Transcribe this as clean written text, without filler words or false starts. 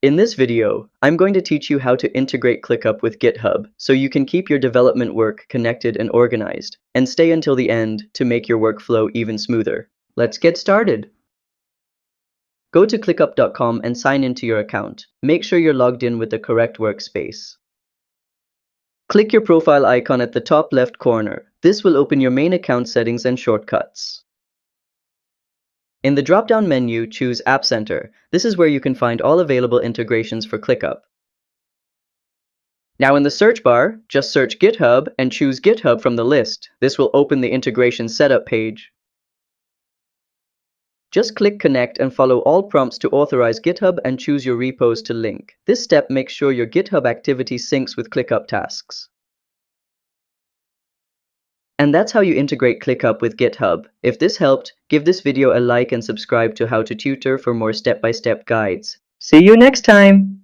In this video, I'm going to teach you how to integrate Clickup with GitHub so you can keep your development work connected and organized, and stay until the end to make your workflow even smoother. Let's get started. Go to clickup.com and sign into your account. Make sure you're logged in with the correct workspace. Click your profile icon at the top left corner. This will open your main account settings and shortcuts. In the drop-down menu, choose App Center. This is where you can find all available integrations for Clickup. Now in the search bar, just search GitHub and choose GitHub from the list. This will open the integration setup page. Just click Connect and follow all prompts to authorize GitHub and choose your repos to link. This step makes sure your GitHub activity syncs with Clickup tasks. And that's how you integrate Clickup with GitHub. If this helped, give this video a like and subscribe to How to Tutor for more step-by-step guides. See you next time!